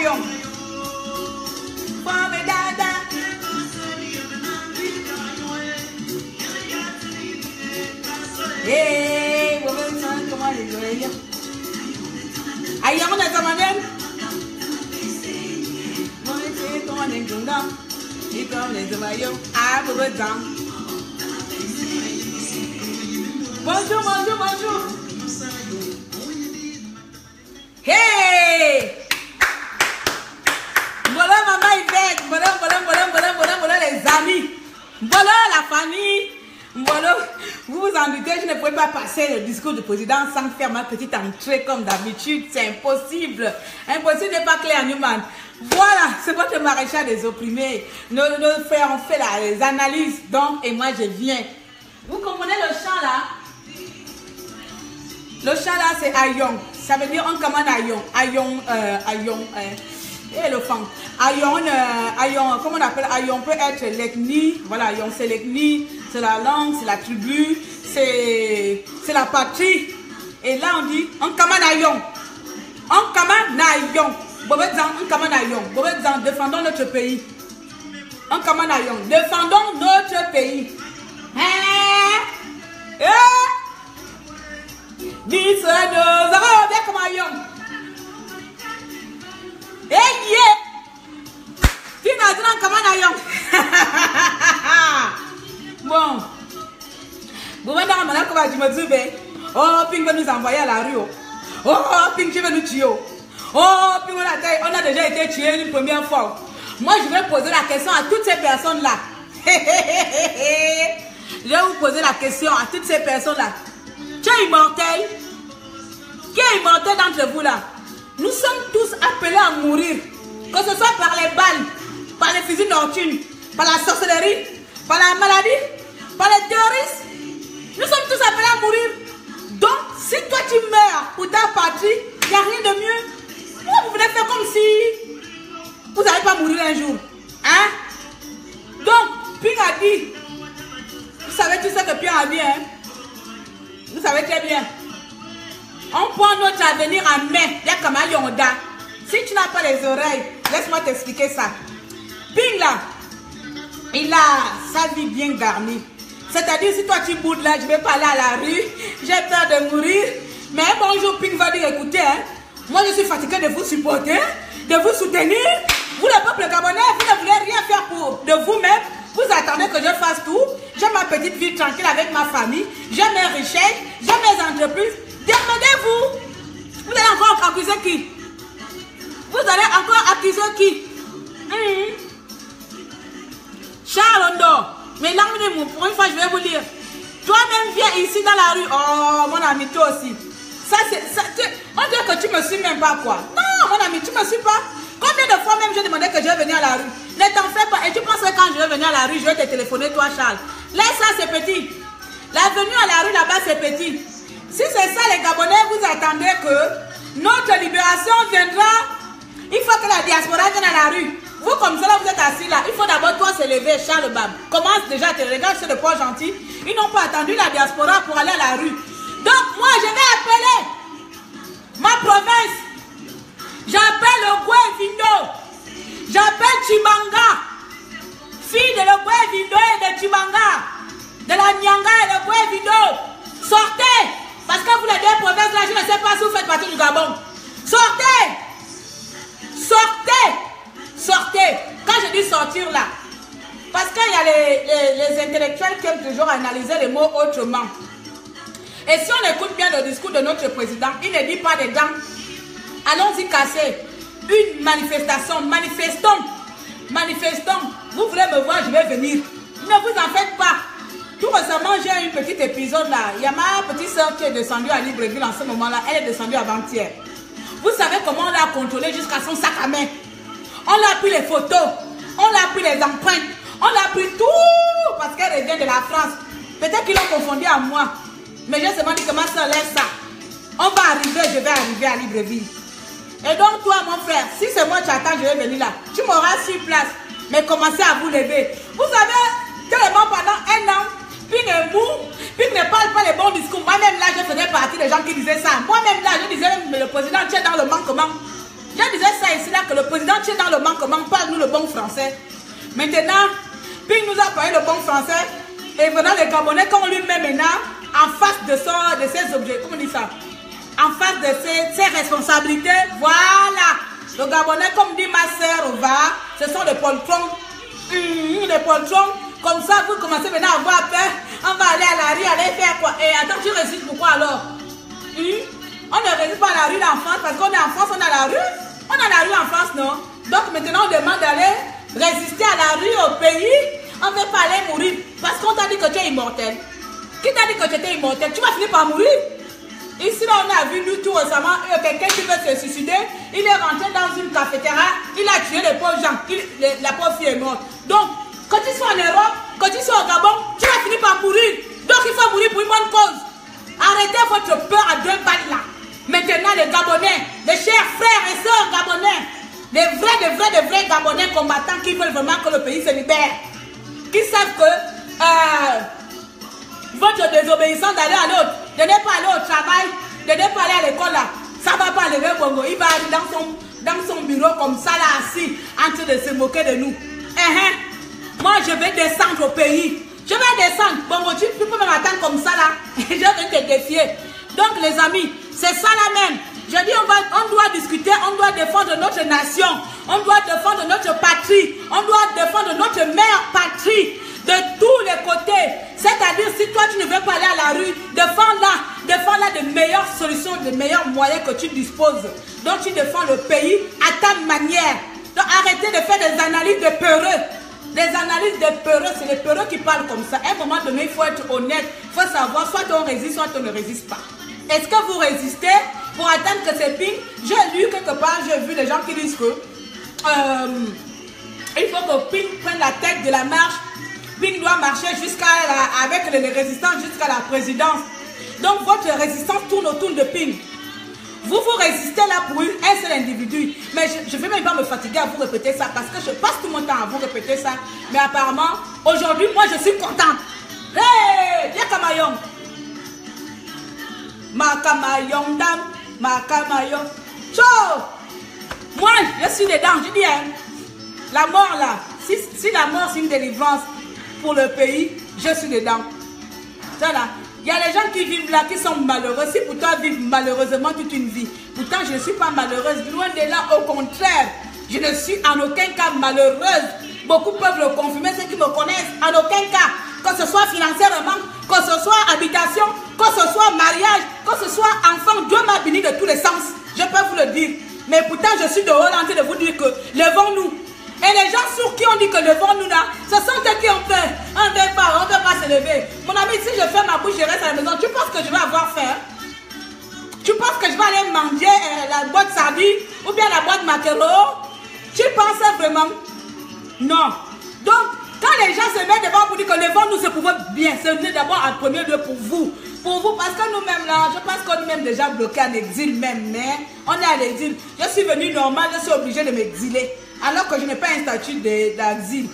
Ayong. Hey, comment les oreilles? Ayong, on a commandé. Bonjour, bonjour, bonjour. Hey! Voilà maman Yvette, voilà les amis, voilà la famille, voilà. Vous vous en doutez, je ne pouvais pas passer le discours du président sans faire ma petite entrée comme d'habitude, c'est impossible. Impossible n'est pas clair, Newman. Voilà, c'est votre maréchal des opprimés. On fait les analyses, donc, et moi je viens. Vous comprenez le chant là? Le chant là c'est Ayong. Ça veut dire on commande Ayong. Ayong, éléphant. Ayong, comment on appelle Ayong peut être l'ethnie. Voilà, Ayong c'est l'ethnie, c'est la langue, c'est la tribu, c'est la patrie. Et là on dit on commande Ayong. On commande Ayong. Défendons notre pays. On commande Ayong. Défendons notre pays. Dis nos arabes comme Ayong. Tu n'as dit on commande Ayong. Bon. Vous voyez dans la comment tu me dis, oh, Ping va nous envoyer à la rue. Oh, Ping, tu vas nous tuer. Oh, puis on a déjà été tué une première fois. Moi, je vais poser la question à toutes ces personnes-là. Je vais vous poser la question à toutes ces personnes-là. Tu es immortel? Qui est immortel d'entre vous là? Nous sommes tous appelés à mourir. Que ce soit par les balles, par les fusils nocturnes, par la sorcellerie, par la maladie, par les terroristes. Nous sommes tous appelés à mourir. Donc, si toi tu meurs pour ta patrie, il n'y a rien de mieux. Vous venez faire comme si vous n'allez pas mourir un jour. Hein? Donc, Ping a dit, vous savez tout ça que Ping a dit, hein? Vous savez très bien. On prend notre avenir en main. Si tu n'as pas les oreilles, laisse-moi t'expliquer ça. Ping là, il a sa vie bien garnie. C'est-à-dire, si toi tu boudes là, je vais pas aller à la rue, j'ai peur de mourir. Mais bonjour, Ping va dire, écoutez, hein, moi je suis fatigué de vous supporter, de vous soutenir. Vous, le peuple gabonais, vous ne voulez rien faire pour de vous-même. Vous attendez que je fasse tout. J'ai ma petite vie tranquille avec ma famille. J'ai mes richesses, j'ai mes entreprises. Demandez-vous. Vous allez encore accuser qui? Vous allez encore accuser qui? Charles Ondo. Mais là, pour une fois, je vais vous dire. Toi-même, viens ici dans la rue. Oh, mon ami, toi aussi. Ça, c'est. On dirait que tu me suis même pas, quoi. Non, mon ami, tu me suis pas. Combien de fois même j'ai demandé que je vais venir à la rue? Ne t'en fais pas. Et tu penses que quand je vais venir à la rue, je vais te téléphoner, toi, Charles. Laisse ça, c'est petit. La venue à la rue, là-bas, c'est petit. Si c'est ça, les Gabonais, vous attendez que notre libération viendra. Il faut que la diaspora vienne à la rue. Vous, comme ça, là, vous êtes assis là. Il faut d'abord, toi, se lever, Charles Bab. Commence déjà, te regarde, c'est le poids gentil. Ils n'ont pas attendu la diaspora pour aller à la rue. Donc, moi, je vais appeler ma province. J'appelle le Goué-Vindo. J'appelle Chimanga. Fille de le Goué-Vindo et de Chimanga. De la Nyanga et le Goué-Vindo. Sortez. Parce que vous, les deux provinces là, je ne sais pas si vous faites partie du Gabon. Sortez. Sortez. Sortez. Quand je dis sortir là, parce qu'il y a les intellectuels qui aiment toujours analyser les mots autrement. Et si on écoute bien le discours de notre président, il ne dit pas des dents. Allons-y casser une manifestation. Manifestons. Manifestons. Vous voulez me voir, je vais venir. Ne vous en faites pas. Tout récemment, j'ai eu un petit épisode là. Il y a ma petite soeur qui est descendue à Libreville en ce moment-là. Elle est descendue avant-hier. Vous savez comment on l'a contrôlé jusqu'à son sac à main? On l'a pris les photos. On l'a pris les empreintes. On l'a pris tout parce qu'elle revient de la France. Peut-être qu'ils l'ont confondu à moi. Mais j'ai seulement dit que ma soeur laisse ça. On va arriver, je vais arriver à Libreville. Et donc toi, mon frère, si c'est moi qui attends, je vais venir là. Tu m'auras sur place. Mais commencez à vous lever. Vous savez, tellement pendant un an, Ping est mou, Ping ne parle pas les bons discours. Moi-même là, je faisais partie des gens qui disaient ça. Moi-même là, je disais, mais le président, tu es dans le manquement. Je disais ça ici là que le président tient dans le manquement, parle-nous le bon français. Maintenant, Ping nous a parlé le bon français. Et maintenant les Gabonais, quand on lui met maintenant en face de ses objets, comment on dit ça? En face de ses responsabilités, voilà. Le Gabonais, comme dit ma sœur, va, ce sont les poltrons. Les poltrons. Comme ça, vous commencez maintenant à avoir peur. On va aller à la rue, aller faire quoi? Et attends, tu résistes pourquoi alors? On ne résiste pas à la rue en France parce qu'on est en France, on a la rue. On a la rue en France, non? Donc maintenant, on demande d'aller résister à la rue au pays. On ne veut pas aller mourir parce qu'on t'a dit que tu es immortel. Qui t'a dit que tu étais immortel? Tu vas finir par mourir. Ici, là, on a vu nous tout récemment quelqu'un qui veut se suicider. Il est rentré dans une cafétéria. Il a tué les pauvres gens. La pauvre fille est morte. Donc, quand tu sois en Europe, quand tu sois au Gabon, tu vas finir par mourir. Donc, il faut mourir pour une bonne cause. Arrêtez votre peur à 2 balles là. Maintenant, les Gabonais, les chers frères et sœurs Gabonais, les vrais Gabonais combattants qui veulent vraiment que le pays se libère, qui savent que votre désobéissance d'aller à l'autre, de ne pas aller au travail, de ne pas aller à l'école là, ça ne va pas lever Bongo. Il va aller dans son bureau comme ça là, assis, en train de se moquer de nous. Moi, je vais descendre au pays. Je vais descendre. Bongo, tu peux me m'attendre comme ça là. Je vais te défier. Donc, les amis, c'est ça là même. Je dis, on doit discuter, on doit défendre notre nation, on doit défendre notre patrie, on doit défendre notre mère patrie de tous les côtés. C'est-à-dire, si toi tu ne veux pas aller à la rue, défends-la de meilleures solutions, de meilleurs moyens que tu disposes. Donc tu défends le pays à ta manière. Donc arrêtez de faire des analyses de peureux. Des analyses de peureux, c'est les peureux qui parlent comme ça. À un moment donné, il faut être honnête, il faut savoir, soit on résiste, soit on ne résiste pas. Est-ce que vous résistez pour attendre que c'est Ping? J'ai lu quelque part, j'ai vu des gens qui disent que il faut que Ping prenne la tête de la marche. Ping doit marcher avec les résistants jusqu'à la présidence. Donc votre résistance tourne autour de Ping. Vous résistez là pour un seul individu. Mais je ne vais même pas me fatiguer à vous répéter ça parce que je passe tout mon temps à vous répéter ça. Mais apparemment, aujourd'hui, moi je suis contente. Hey, Yakamayong. Makamayong dam, Makamayong. Ciao. Moi, je suis dedans. Je dis, hein, la mort là, si la mort c'est une délivrance pour le pays, je suis dedans. Ça là. Il y a les gens qui vivent là, qui sont malheureux. Si pour toi vivent malheureusement toute une vie. Pourtant, je ne suis pas malheureuse. Loin de là, au contraire. Je ne suis en aucun cas malheureuse. Beaucoup peuvent le confirmer, ceux qui me connaissent. En aucun cas. Que ce soit financièrement, que ce soit habitation, que ce soit mariage, que ce soit enfant. Dieu m'a béni de tous les sens. Je peux vous le dire. Mais pourtant, je suis dehors en train de vous dire que levons-nous. Et les gens sur qui on dit que levons-nous là, ce sont eux qui ont peur. On ne peut pas se lever. Mon ami, si je fais ma bouche, je reste à la maison, tu penses que je vais avoir faim? Tu penses que je vais aller manger la boîte sardine ou bien la boîte maquereau? Tu penses vraiment? Non. Donc, quand les gens se mettent devant pour dire que levons-nous, c'est pour votre bien. C'est d'abord en premier lieu pour vous. Pour vous, parce que nous-mêmes là, je pense qu'on est même déjà bloqués en exil même. Mais on est à l'exil. Je suis venu normal, je suis obligé de m'exiler. Alors que je n'ai pas un statut d'asile.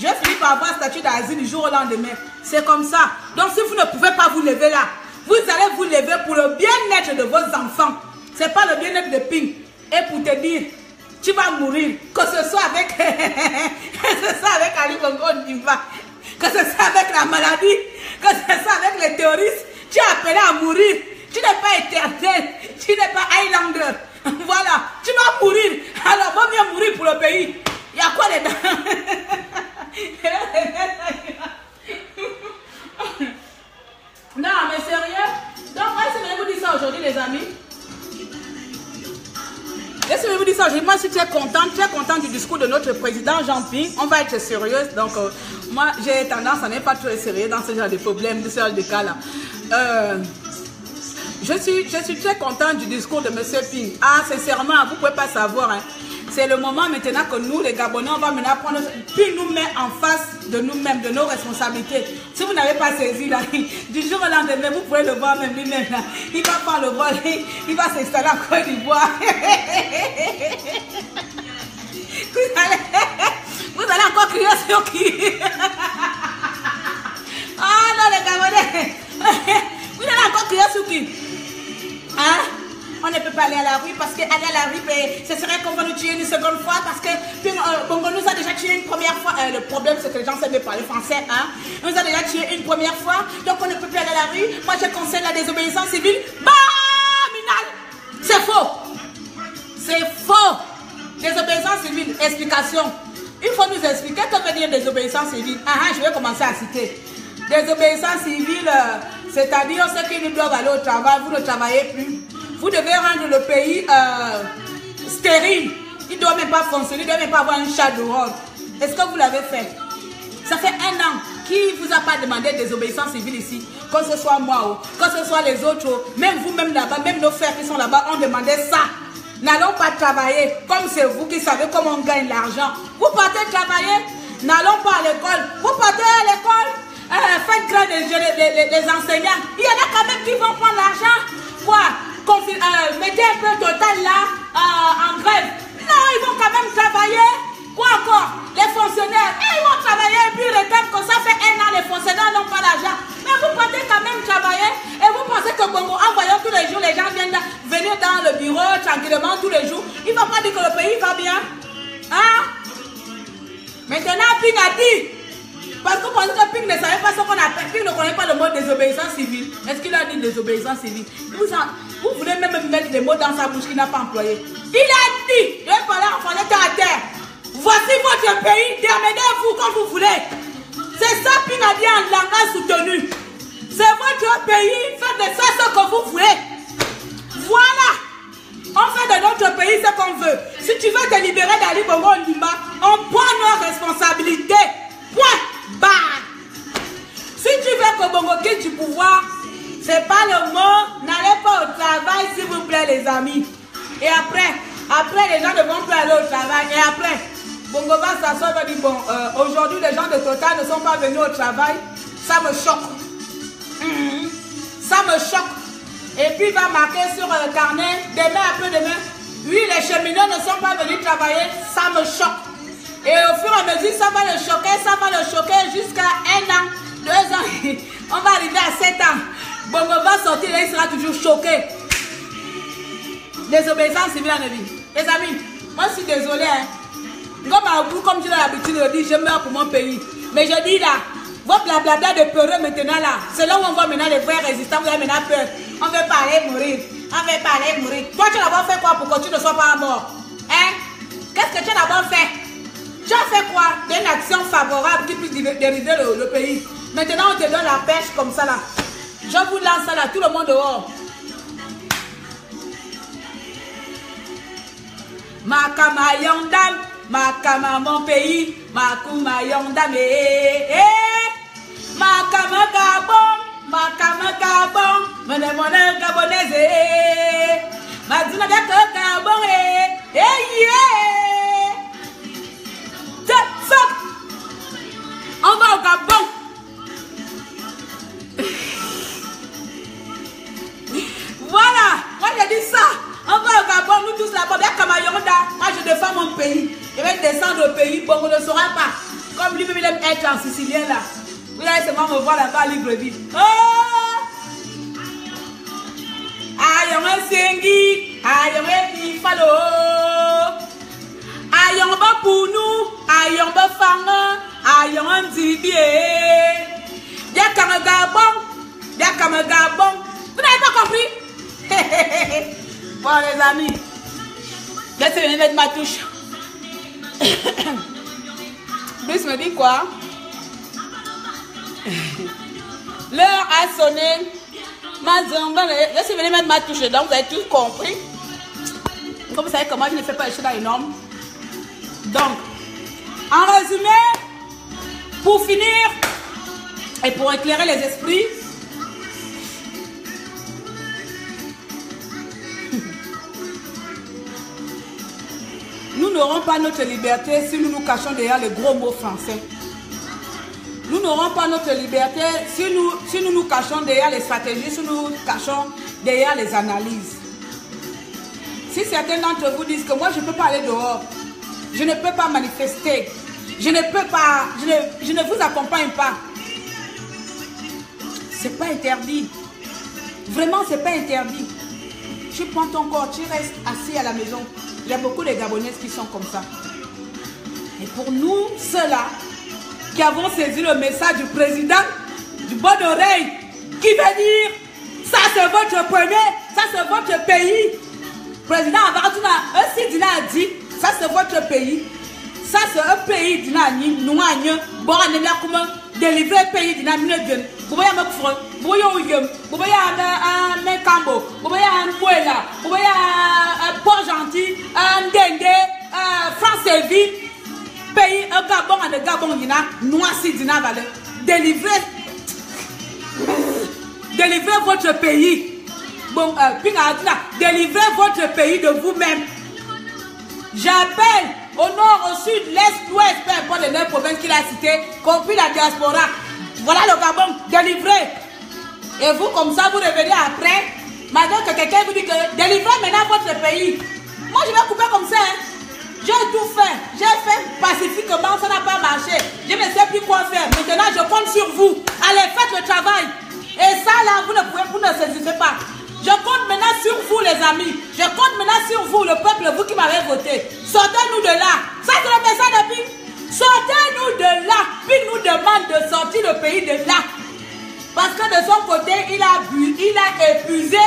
Je finis par avoir un statut d'asile du jour au lendemain. C'est comme ça. Donc si vous ne pouvez pas vous lever là, vous allez vous lever pour le bien-être de vos enfants. Ce n'est pas le bien-être de Ping. Et pour te dire, tu vas mourir. Que ce soit avec Ali Bongo Ondimba, que ce soit avec la maladie, que ce soit avec les terroristes, tu es appelé à mourir. Tu n'es pas éternel. Tu n'es pas Highlander. Voilà, tu vas mourir. Alors, vaut mieux mourir pour le pays. Il y a quoi dedans? Non, mais sérieux. Donc, est-ce que vous dites ça aujourd'hui, les amis? Est-ce que je vous dis ça aujourd'hui? Moi, je suis très contente du discours de notre président Jean-Ping. On va être sérieuse. Donc, moi, j'ai tendance à ne pas trop être sérieux dans ce genre de problèmes, de ce genre de cas-là. Je suis très contente du discours de M. Ping. Ah, sincèrement, vous ne pouvez pas savoir. Hein. C'est le moment maintenant que nous, les Gabonais, on va maintenant prendre... Ping nous met en face de nous-mêmes, de nos responsabilités. Si vous n'avez pas saisi, là, du jour au lendemain, vous pouvez le voir même lui-même. Il va prendre le vol, il va s'installer en Côte d'Ivoire. Vous allez encore crier sur qui? Ah non, les Gabonais. Vous allez encore crier sur qui? Hein? On ne peut pas aller à la rue parce qu'aller à la rue, ce serait qu'on va nous tuer une seconde fois parce que Bongo nous a déjà tué une première fois. Le problème, c'est que les gens savent parler français. Hein? On nous a déjà tué une première fois, donc on ne peut plus aller à la rue. Moi, je conseille la désobéissance civile. Bah, Minal! C'est faux! C'est faux! Désobéissance civile, explication. Il faut nous expliquer que veut dire désobéissance civile. Je vais commencer à citer. Désobéissance civile, c'est-à-dire ceux qui ne doivent aller au travail, vous ne travaillez plus. Vous devez rendre le pays stérile. Il ne doit même pas fonctionner, il ne doit même pas avoir un chat dehors. Est-ce que vous l'avez fait? Ça fait 1 an. Qui vous a pas demandé désobéissance civile ici? Que ce soit moi, que ce soit les autres, même vous-même là-bas, même nos frères qui sont là-bas ont demandé ça. N'allons pas travailler, comme c'est vous qui savez comment on gagne l'argent. Vous partez travailler, n'allons pas à l'école. Vous partez à l'école, faites grève les enseignants. Il y en a quand même qui vont prendre l'argent. Quoi? Mettez un peu total là en grève. Non, ils vont quand même travailler. Quoi encore? Les fonctionnaires, ils vont travailler et puis réclament que ça fait 1 an, les fonctionnaires n'ont pas d'argent. Mais vous partez quand même travailler et vous pensez que Bongo, en voyant tous les jours, les gens viennent venir dans le bureau tranquillement tous les jours. Il ne va pas dire que le pays va bien. Hein? Maintenant, Ping a dit. Parce que vous pensez que Ping ne savait pas ce qu'on appelle. Ping ne connaît pas le mot désobéissance civile. Est-ce qu'il a dit désobéissance civile? Vous voulez même mettre des mots dans sa bouche qu'il n'a pas employé. Il a dit, il fallait enfanter à terre. Voici votre pays, démenez-vous comme vous voulez. C'est ça Ping a dit en langage soutenu. C'est votre pays, faites de ça ce que vous voulez. Voilà. On fait de notre pays ce qu'on veut. Si tu veux te libérer d'Ali Bongo Ondimba, on prend nos responsabilités. Point. Barre. Si tu veux que Bongo quitte du pouvoir, c'est pas le mot. N'allez pas au travail s'il vous plaît les amis. Et après les gens ne vont plus aller au travail. Et après, Bongo va s'asseoir et va dire, bon, aujourd'hui les gens de Total ne sont pas venus au travail. Ça me choque. Ça me choque. Et puis il va marquer sur le carnet, demain après-demain, oui, les cheminots ne sont pas venus travailler, ça me choque. Et au fur et à mesure, ça va le choquer jusqu'à 1 an, 2 ans. On va arriver à 7 ans. Bongo va sortir et il sera toujours choqué. Désobéissance civile en vie. Les amis, moi je suis désolé. Hein. Comme tu l'as l'habitude de dire, je meurs pour mon pays. Mais je dis là, vos blablabla de peureux maintenant là, c'est là où on voit maintenant les vrais résistants, vous avez maintenant peur. On veut pas aller mourir. On veut pas aller mourir. Toi, tu as d'abord fait quoi pour que tu ne sois pas mort? Hein? Qu'est-ce que tu as d'abord fait? Tu as fait quoi? Une action favorable qui puisse dériver le pays. Maintenant, on te donne la pêche comme ça là. Je vous lance ça là, tout le monde dehors. Makama Yondam, Makama mon pays, Makuma Yondam, Makama Gabon, Makama Gabon, Mone Gabonese, Mazuna Gabon, on va au Gabon. Voilà, moi j'ai dit ça. On va au Gabon, nous tous là-bas, bien comme Yonda. Moi je défends mon pays. Je vais descendre au pays, bon, on ne saura pas. Comme lui-même il aime être en sicilien là. Vous allez seulement me voir là-bas à Libreville. Oh! Ayon Sengi, Ayon Falo. Ayon ba pour nous, Ayon ba fanga, Ayon Zibie. Bien comme Gabon, bien comme Gabon. Vous n'avez pas compris? Bon les amis, laissez-moi mettre ma touche. Bruce me dit quoi? L'heure a sonné. Laissez-moi mettre ma touche dedans, vous avez tout compris. Comme vous savez comment je ne fais pas les choses énormes. Donc, en résumé, pour finir et pour éclairer les esprits, nous n'aurons pas notre liberté si nous nous cachons derrière les gros mots français. Nous n'aurons pas notre liberté si nous nous cachons derrière les stratégies, si nous nous cachons derrière les analyses. Si certains d'entre vous disent que moi je ne peux pas aller dehors, je ne peux pas manifester, je ne peux pas, je ne vous accompagne pas. C'est pas interdit. Vraiment, c'est pas interdit. tu prends ton corps, tu restes assis à la maison. Il y a beaucoup de Gabonaises qui sont comme ça. Et pour nous, ceux-là, qui avons saisi le message du président, du bon oreille, qui veut dire, ça c'est votre premier, ça c'est votre pays. Président Abaratuna, aussi Dina a dit, ça c'est votre pays. Ça c'est un pays Dina nous a bon comment délivrer le pays Dina nous donne. Vous voyez un front, vous voyez un Cambo, vous voyez un Mouela, vous voyez un Port-Gentil, un Dengue, France-Ville, pays, un Gabon, un Gabon Dina, Noisy Dina Valais. Délivrer votre pays. Bon, délivrez votre pays de vous-même. J'appelle au nord, au sud, l'est, l'ouest, peu importe les 9 provinces qu'il a citées, compris la diaspora. Voilà le Gabon, délivré. Et vous, comme ça, vous revenez après, malgré que quelqu'un vous dit que délivrez maintenant votre pays. Moi, je vais couper comme ça. Hein. J'ai tout fait. J'ai fait pacifiquement, ça n'a pas marché. Je ne sais plus quoi faire. Maintenant, je compte sur vous. Allez, faites le travail. Et ça, là, vous ne saisissez pas. Je compte maintenant sur vous, les amis. Je compte maintenant sur vous, le peuple, vous qui m'avez voté. Sortez-nous de là. Ça, c'est le message de Pi. Sortez-nous de là. Puis nous demande de sortir le pays de là. Parce que de son côté, il a épuisé.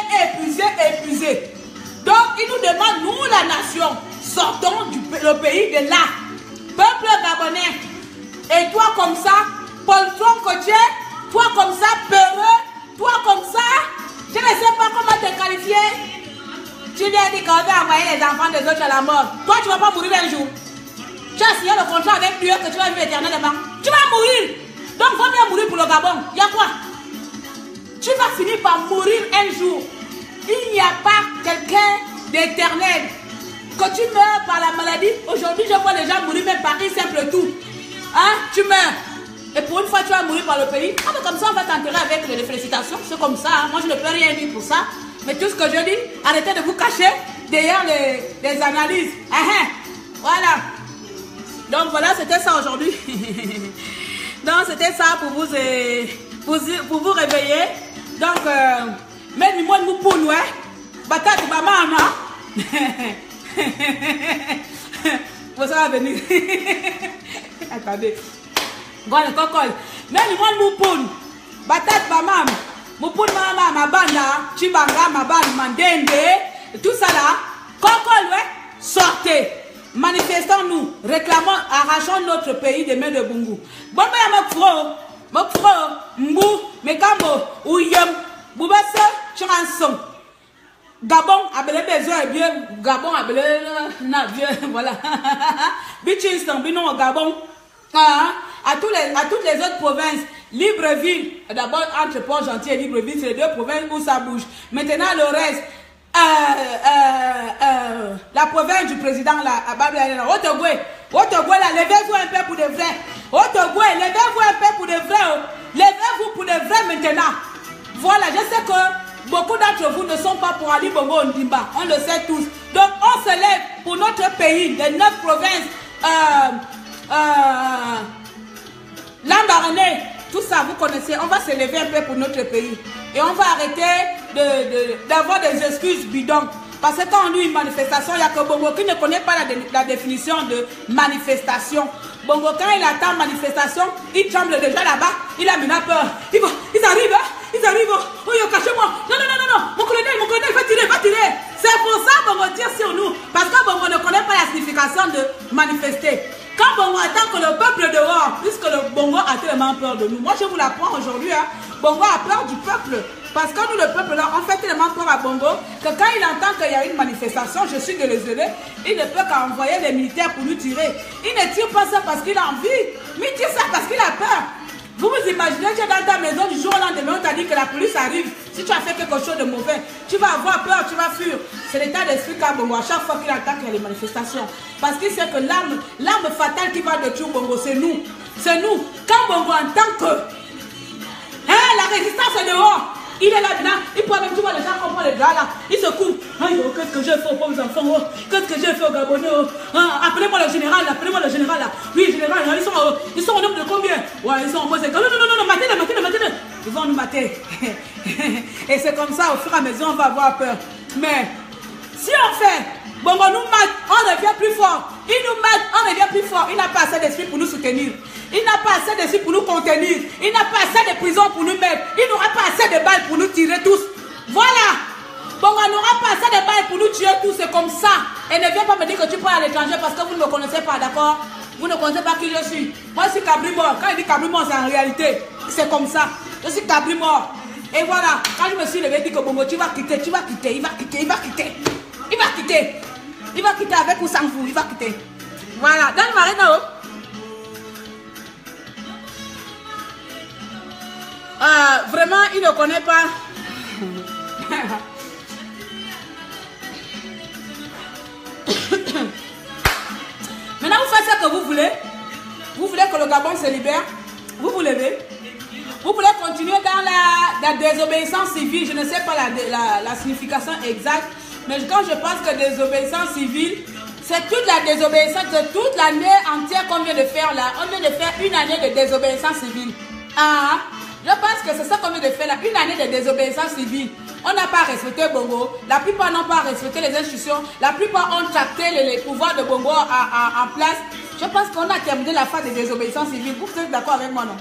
Donc, il nous demande, nous, la nation, sortons le pays de là. Peuple gabonais. Et toi, comme ça, Poltron Cotier, toi, comme ça, Peureux, toi, comme ça, je ne sais pas comment te qualifier. Tu lui as dit qu'on veut envoyer les enfants des autres à la mort. Toi, tu ne vas pas mourir un jour. Tu as signé le contrat avec Dieu que tu vas vivre éternellement. Tu vas mourir. Donc, il faut bien mourir pour le Gabon. Il y a quoi? Tu vas finir par mourir un jour. Il n'y a pas quelqu'un d'éternel. Quand tu meurs par la maladie, aujourd'hui, je vois les gens mourir même par un simple tour. Hein? Tu meurs. Et pour une fois, tu vas mourir par le pays. Ah, mais comme ça, on va t'enterrer avec les félicitations. C'est comme ça. Hein. Moi, je ne peux rien dire pour ça. Mais tout ce que je dis, arrêtez de vous cacher derrière les analyses. Voilà. Donc, voilà, c'était ça aujourd'hui. Donc, c'était ça pour vous réveiller. Donc, même moi, nous pour nous, bataille de maman. Vous ça va venir. Attendez. Voilà, cocol. Mais moi, nous pour nous. Bataille de maman. Moupoun mama, ma banda, Chibanga, ma bande, Mandende, tout ça là. Cocol, ouais. Sortez. Manifestons-nous. Réclamons, arrachons notre pays des mains de Bungu. Bon, mais Mokfro, Mbou, Mekambo, Ouyem, Boubassa, Chanson. Gabon, Abele besoin bien. Gabon, Abele, na bien, voilà. Bichinston, Binon, Gabon. À toutes les autres provinces, Libreville, d'abord entre Port-Gentil et Libreville, c'est les deux provinces où ça bouge. Maintenant, le reste, la province du président, là, à Babylone, Otogoué, là, levez-vous un peu pour de vrai. Otogoué, levez-vous un peu pour de vrai. Levez-vous pour de vrai maintenant. Voilà, je sais que beaucoup d'entre vous ne sont pas pour Ali Bongo Ondimba, on le sait tous. Donc, on se lève pour notre pays, les 9 provinces, Lambaréné, tout ça, vous connaissez, on va se lever un peu pour notre pays. Et on va arrêter d'avoir des excuses bidons. Parce que quand on dit une manifestation, il n'y a que Bongo qui ne connaît pas la définition de manifestation. Bongo, quand il attend manifestation, il tremble déjà là-bas, il a maintenant peur. Ils arrivent, oh, cachez-moi. Non, mon colonel, va tirer. C'est pour ça que Bongo tire sur nous. Parce que Bongo ne connaît pas la signification de manifester. Quand Bongo attend que le peuple dehors, puisque le Bongo a tellement peur de nous. Moi, je vous l'apprends aujourd'hui. Hein. Bongo a peur du peuple. Parce que nous, le peuple, là, on fait tellement peur à Bongo que quand il entend qu'il y a une manifestation, je suis désolé, il ne peut qu'envoyer les militaires pour nous tirer. Il ne tire pas ça parce qu'il a envie, mais il tire ça parce qu'il a peur. Vous vous imaginez, tu es dans ta maison du jour au lendemain, on t'a dit que la police arrive. Si tu as fait quelque chose de mauvais, tu vas avoir peur, tu vas fuir. C'est l'état d'esprit qu'a Bongo à chaque fois qu'il entend qu'il y a les manifestations. Parce qu'il sait que l'arme fatale qui va détruire Bongo, c'est nous. C'est nous. Quand Bongo entend que la résistance est dehors, il est là dedans, il prend même, tu vois les gens qui prennent les gars là, ils se coupent. Qu'est-ce que j'ai fait aux pauvres enfants, qu'est-ce que j'ai fait aux Gabonais, appelez-moi le général là. Oui, général, ils sont au nombre de combien? Ouais, ils sont en mode non, matez. Ils vont nous mater. Et c'est comme ça, au fur et à mesure, on va avoir peur. Mais Si on fait, bon, on nous mate, on devient plus fort. Il nous mate, on devient plus fort. Il n'a pas assez d'esprit pour nous soutenir. Il n'a pas assez d'esprit pour nous contenir. Il n'a pas assez de prison pour nous mettre. Il n'aura pas assez de balles pour nous tirer tous. Voilà. Bon, on n'aura pas assez de balles pour nous tuer tous. C'est comme ça. Et ne viens pas me dire que tu pars à l'étranger parce que vous ne me connaissez pas, d'accord? Vous ne connaissez pas qui je suis. Moi, je suis Cabri mort. Quand il dit Cabri mort, c'est en réalité. C'est comme ça. Je suis Cabri mort. Et voilà. Quand je me suis levé, dit que Bongo, tu vas quitter, tu vas quitter, il va quitter, il va quitter. Il va quitter. Il va quitter avec ou sans vous. Il va quitter. Voilà. Dans le marina, vraiment, il ne connaît pas. Maintenant, vous faites ce que vous voulez. Vous voulez que le Gabon se libère. Vous vous levez. Vous voulez continuer dans la désobéissance civile. Je ne sais pas la signification exacte. Mais quand je pense que désobéissance civile, c'est toute la désobéissance, c'est toute l'année entière qu'on vient de faire là. On vient de faire une année de désobéissance civile. Ah, je pense que c'est ça qu'on vient de faire là. Une année de désobéissance civile. On n'a pas respecté Bongo. La plupart n'ont pas respecté les institutions. La plupart ont tracté les pouvoirs de Bongo en place. Je pense qu'on a terminé la phase de désobéissance civile. Vous êtes d'accord avec moi, non?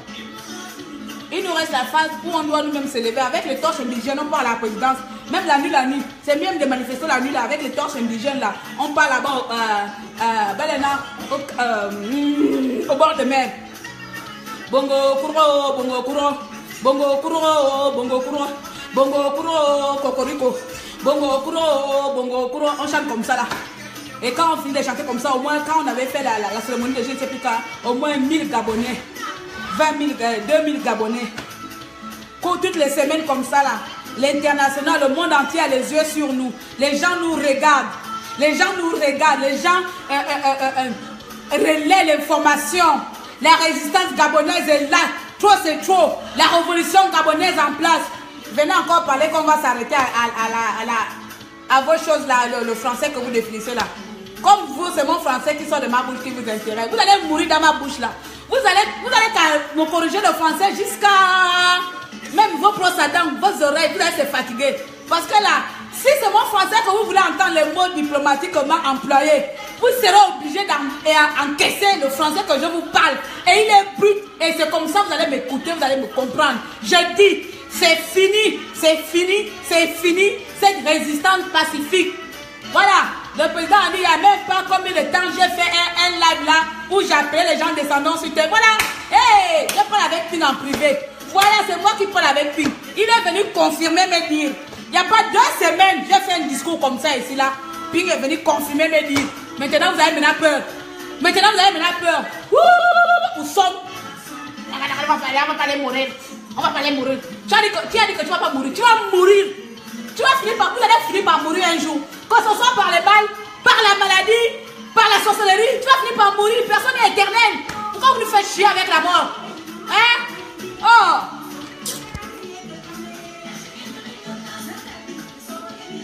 Il nous reste la phase où on doit nous-mêmes se lever avec les torches indigènes. On part à la présidence. Même la nuit. C'est mieux de manifester la nuit là avec les torches indigènes là. On part là-bas au bord de mer. Bongo kuro, bongo kuro. Bongo kuro, bongo kuro. Bongo kuro, cocorico. Bongo kuro, on chante comme ça là. Et quand on finit de chanter comme ça, au moins quand on avait fait la cérémonie de je ne sais plus quoi, au moins 1000 Gabonais, 20 000, 2000 Gabonais. Toutes les semaines comme ça là, l'international, le monde entier a les yeux sur nous. Les gens nous regardent. Les gens nous regardent. Les gens relaient l'information. La résistance gabonaise est là. Trop c'est trop. La révolution gabonaise en place. Venez encore parler qu'on va s'arrêter à vos choses là, le français que vous définissez là. Comme vous, c'est mon français qui sort de ma bouche qui vous intéresse. Vous allez mourir dans ma bouche là. Vous allez me corriger le français jusqu'à même vos procédants, vos oreilles, vous allez se fatiguer. Parce que là, si c'est mon français que vous voulez entendre les mots diplomatiquement employés, vous serez obligé d'encaisser le français que je vous parle. Et il est brut. Et c'est comme ça que vous allez m'écouter, vous allez me comprendre. Je dis, c'est fini, c'est fini, c'est fini, cette résistance pacifique. Voilà, le président a dit, il n'y a même pas combien de temps j'ai fait un live là où j'appelais les gens descendants sur terre. Voilà, hey, je parle avec Ping en privé. Voilà, c'est moi qui parle avec Ping. Il est venu confirmer mes dires. Il n'y a pas 2 semaines, j'ai fait un discours comme ça ici là. Ping est venu confirmer mes dires. Maintenant, vous avez maintenant peur. Maintenant, vous avez maintenant peur. Nous sommes. On va pas aller mourir. On va pas aller mourir. Tu as dit que tu ne vas pas mourir. Tu vas mourir. Tu vas finir par, vous allez finir par mourir un jour. Que ce soit par les balles, par la maladie, par la sorcellerie, tu vas finir par mourir. Personne n'est éternel. Pourquoi vous nous faites chier avec la mort? Hein? Oh!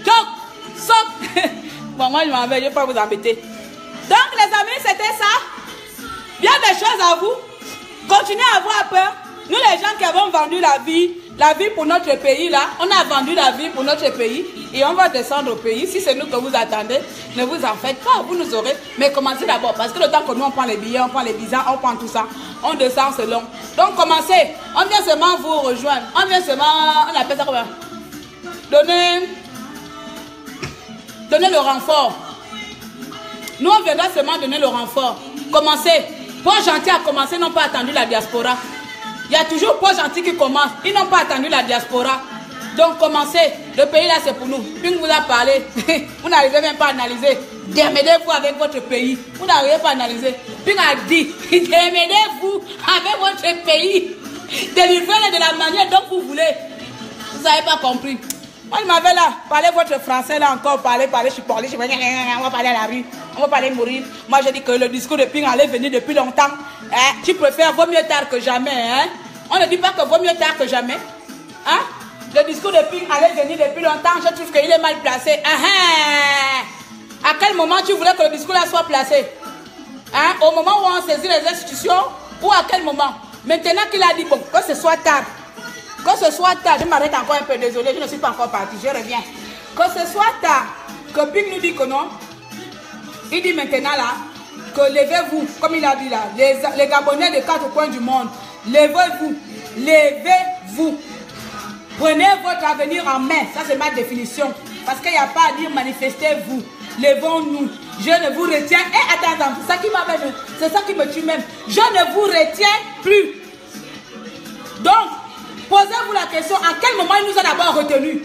Donc, bon, moi je m'en vais, je ne vais pas vous embêter. Donc, les amis, c'était ça. Bien des choses à vous. Continuez à avoir peur. Nous, les gens qui avons vendu la vie pour notre pays, là, on a vendu la vie pour notre pays et on va descendre au pays. Si c'est nous que vous attendez, ne vous en faites pas, vous nous aurez. Mais commencez d'abord, parce que le temps que nous, on prend les billets, on prend les visas, on prend tout ça, on descend, c'est long. Donc, commencez. On vient seulement vous rejoindre. On vient seulement, on appelle ça comment? Donner le renfort. Nous, on viendra seulement donner le renfort. Commencez. Paul Gentil a commencé, n'ont pas attendu la diaspora. Il y a toujours Paul Gentil qui commence. Ils n'ont pas attendu la diaspora. Donc, commencez. Le pays là, c'est pour nous. Ping vous a parlé. Vous n'arrivez même pas à analyser. Démêlez-vous avec votre pays. Vous n'arrivez pas à analyser. Ping a dit, démêlez-vous avec votre pays. Délivrez-le de la manière dont vous voulez. Vous n'avez pas compris. Moi, je m'avais là, parlez votre français là encore, parlez, je suis parlé, on va parler à la rue, on va parler mourir. Moi, j'ai dit que le discours de Ping allait venir depuis longtemps. Hein? Tu préfères vaut mieux tard que jamais. Hein? On ne dit pas que vaut mieux tard que jamais. Hein? Le discours de Ping allait venir depuis longtemps, je trouve qu'il est mal placé. À quel moment tu voulais que le discours là soit placé? Hein? Au moment où on saisit les institutions ou à quel moment? Maintenant qu'il a dit, bon, que ce soit tard. Que ce soit tard, je m'arrête encore un peu, désolé, je ne suis pas encore partie, je reviens. Que ce soit tard, que Pink nous dit que non. Il dit maintenant là, que levez-vous, comme il a dit là, les Gabonais des 4 coins du monde, levez-vous, levez-vous. Prenez votre avenir en main, ça c'est ma définition. Parce qu'il n'y a pas à dire manifestez-vous, levons-nous. Je ne vous retiens, attends, c'est ça qui me tue même. Je ne vous retiens plus. Donc, posez-vous la question, à quel moment il nous a d'abord retenu?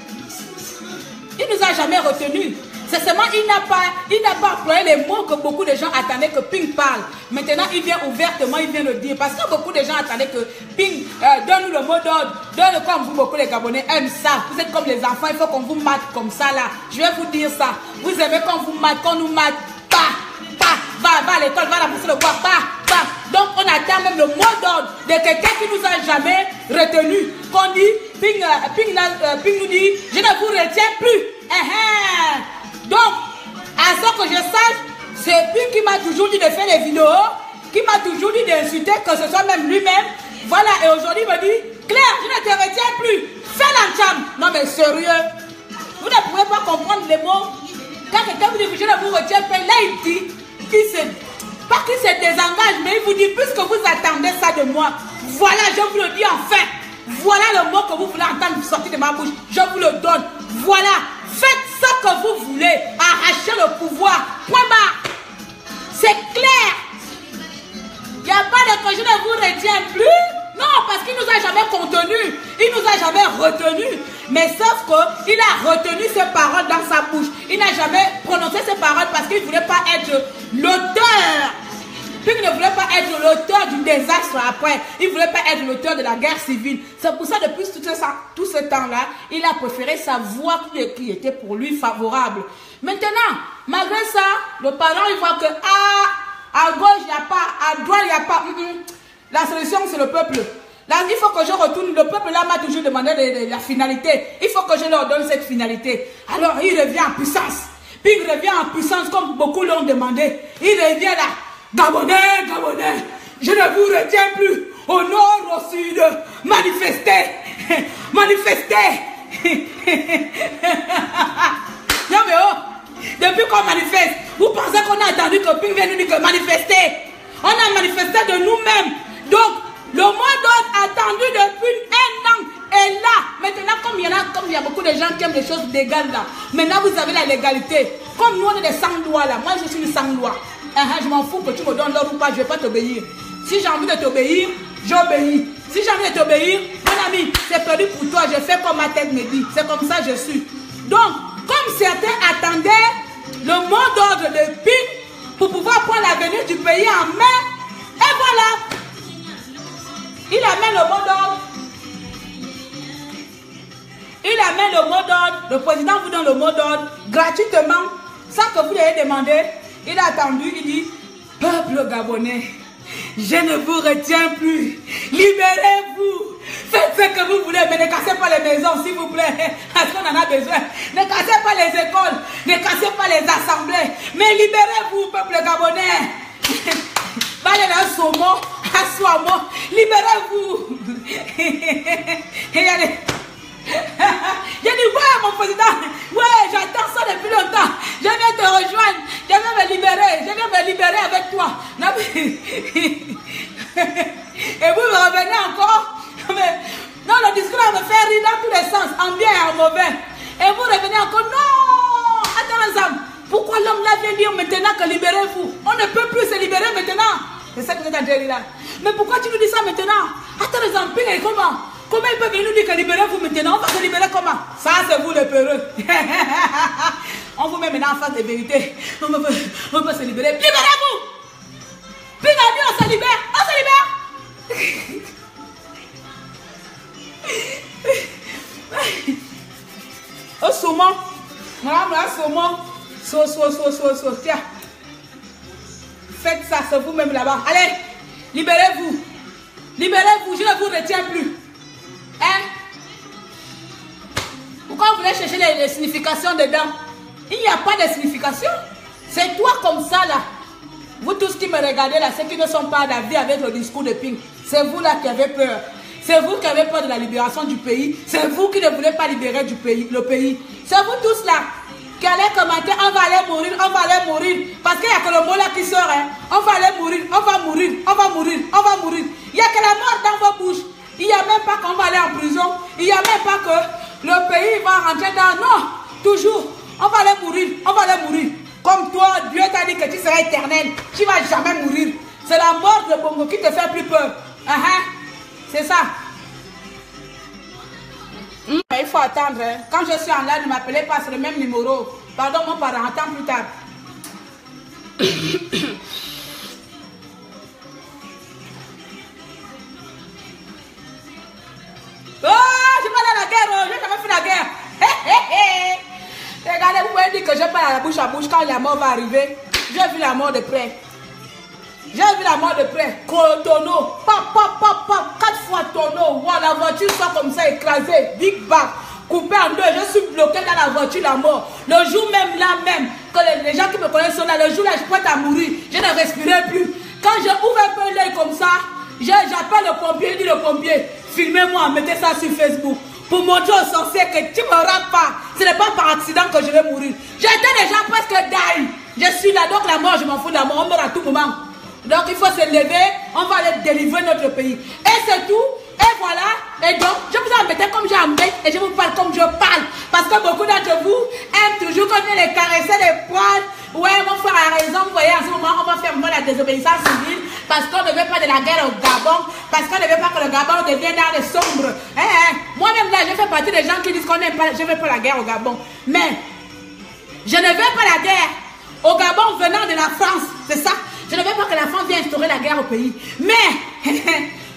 Il ne nous a jamais retenu. C'est seulement, il n'a pas employé les mots que beaucoup de gens attendaient que Pink parle. Maintenant, il vient ouvertement, il vient le dire. Parce que beaucoup de gens attendaient que Pink donne-nous le mot d'ordre. Donne comme vous, beaucoup les Gabonais aiment ça. Vous êtes comme les enfants, il faut qu'on vous mate comme ça là. Je vais vous dire ça. Vous aimez qu'on vous mate, qu'on nous mate. Va à l'école, va à la bourse de bois, Donc on attend même le mot d'ordre de quelqu'un qui nous a jamais retenu. Qu'on dit, Pink nous dit, je ne vous retiens plus. Donc, à ce que je sache, c'est Pink qui m'a toujours dit de faire des vidéos, qui m'a toujours dit d'insulter, que ce soit même lui-même. Voilà, et aujourd'hui il me dit, Claire, je ne te retiens plus. Fais l'encham. Non mais sérieux, vous ne pouvez pas comprendre les mots. Quand quelqu'un vous dit, je ne vous retiens pas, là il dit, pas qu'il se désengage, mais il vous dit, puisque vous attendez ça de moi, voilà, je vous le dis enfin. Voilà le mot que vous voulez entendre sortir de ma bouche. Je vous le donne. Voilà. Faites ce que vous voulez. Arrachez le pouvoir. Point barre. C'est clair. Il n'y a pas de que je ne vous retiens plus. Non, parce qu'il ne nous a jamais contenu. Il ne nous a jamais retenu. Mais sauf qu'il a retenu ses paroles dans sa bouche. Il n'a jamais prononcé ses paroles parce qu'il ne voulait pas être l'auteur. Pink ne voulait pas être l'auteur du désastre après. Il ne voulait pas être l'auteur de la guerre civile. C'est pour ça, depuis tout ce temps-là, il a préféré sa voix qui était pour lui favorable. Maintenant, malgré ça, le parent, il voit que à gauche, il n'y a pas, à droite, il n'y a pas. La solution, c'est le peuple. Là, il faut que je retourne. Le peuple, là, m'a toujours demandé la finalité. Il faut que je leur donne cette finalité. Alors, il revient en puissance. Pink revient en puissance, comme beaucoup l'ont demandé. Il revient là. Gabonais, je ne vous retiens plus. Au nord, au sud, manifestez. Non mais oh, depuis qu'on manifeste, vous pensez qu'on a attendu que Pink vienne nous dire que manifester? On a manifesté de nous-mêmes. Donc, le mot d'ordre attendu depuis 1 an est là. Maintenant, comme il y a beaucoup de gens qui aiment les choses légales là, maintenant vous avez la légalité. Comme nous on est des sans-loi là, moi je suis une sans-loi. Je m'en fous que tu me donnes l'ordre ou pas, je ne vais pas t'obéir. Si j'ai envie de t'obéir, j'obéis. Si j'ai envie de t'obéir, mon ami, c'est perdu pour toi, je fais comme ma tête me dit. C'est comme ça que je suis. Donc, comme certains attendaient le mot d'ordre de Pink pour pouvoir prendre l'avenir du pays en main, et voilà. Il amène le mot d'ordre. Il amène le mot d'ordre. Le président vous donne le mot d'ordre gratuitement, sans que vous l'ayez demandé. Il a attendu, il dit, peuple gabonais, je ne vous retiens plus. Libérez-vous. Faites ce que vous voulez, mais ne cassez pas les maisons, s'il vous plaît. Parce qu'on en a besoin. Ne cassez pas les écoles. Ne cassez pas les assemblées. Mais libérez-vous, peuple gabonais. Parlez d'un saumon, à soimon. Libérez-vous. Regardez. J'ai dit, ouais, mon président, ouais, j'attends ça depuis longtemps. Je viens te rejoindre, je viens me libérer avec toi. Non, mais... Et vous me revenez encore. Mais... Non, le discours me fait rire dans tous les sens, en bien et en mauvais. Et vous revenez encore, non. Attends, les hommes, pourquoi l'homme là vient dire maintenant que libérez-vous? On ne peut plus se libérer maintenant. C'est ça que vous êtes en train de dire là. Mais pourquoi tu nous dis ça maintenant? Attends, les hommes, et comment? Comment ils peuvent venir nous dire que libérez-vous maintenant? On va se libérer comment? Ça, c'est vous les peureux. On vous met maintenant en face des vérités. On peut se libérer. Libérez-vous! Puis on dit on se libère. On se libère. Au saumon. Madame, au saumon. Tiens. Faites ça, c'est vous-même là-bas. Allez, libérez-vous. Libérez-vous, je ne vous retiens plus. Hein? Pourquoi vous voulez chercher les significations dedans? Il n'y a pas de signification. C'est toi comme ça là. Vous tous qui me regardez là, ceux qui ne sont pas d'avis avec le discours de Pink, c'est vous là qui avez peur. C'est vous qui avez peur de la libération du pays. C'est vous qui ne voulez pas libérer le pays. C'est vous tous là. qui allait commenter, on va aller mourir, on va aller mourir. Parce qu'il n'y a que le mot là qui sort. Hein. On va aller mourir, on va mourir, on va mourir, on va mourir. Il n'y a que la mort dans vos bouches. Il n'y a même pas qu'on va aller en prison. Il n'y a même pas que le pays va rentrer dans... Non, toujours, on va aller mourir, on va aller mourir. Comme toi, Dieu t'a dit que tu seras éternel. Tu ne vas jamais mourir. C'est la mort de Bongo qui te fait plus peur. C'est ça. Il faut attendre. Hein. Quand je suis en live, ne m'appelez pas sur le même numéro. Pardon, mon parent, attends plus tard. Oh, je vais aller à la guerre. Je n'ai jamais fait la guerre. Regardez, vous pouvez dire que je parle à la bouche à bouche quand la mort va arriver. J'ai vu la mort de près. J'ai vu la mort de près. Tonneau. Pop, pop, pop, pop. 4 fois tonneau. Wow, la voiture soit comme ça écrasée. Big bang. Coupé en deux. Je suis bloqué dans la voiture, la mort. Le jour même, là même, que les gens qui me connaissent sont là, le jour là, je suis prête à mourir. Je ne respirais plus. Quand je ouvre un peu l'œil comme ça, j'appelle le pompier, il dit le pompier, filmez-moi, mettez ça sur Facebook. Pour montrer aux sorciers que tu ne me rates pas. Ce n'est pas par accident que je vais mourir. J'étais déjà presque die. Je suis là, donc la mort, je m'en fous de la mort. On meurt à tout moment. Donc il faut se lever, on va aller délivrer notre pays. Et c'est tout. Et voilà. Et donc, je vous embête comme j'embête et je vous parle comme je parle. Parce que beaucoup d'entre vous aiment toujours qu'on vienne les caresser, les poils. Ouais, mon frère a raison. Vous voyez, en ce moment, on va faire la désobéissance civile. Parce qu'on ne veut pas de la guerre au Gabon. Parce qu'on ne veut pas que le Gabon devienne dans les sombres. Moi-même là, je fais partie des gens qui disent qu'on n'aime pas, je ne veux pas la guerre au Gabon. Mais, je ne veux pas la guerre au Gabon venant de la France. C'est ça. Je ne veux pas que la France vienne instaurer la guerre au pays. Mais,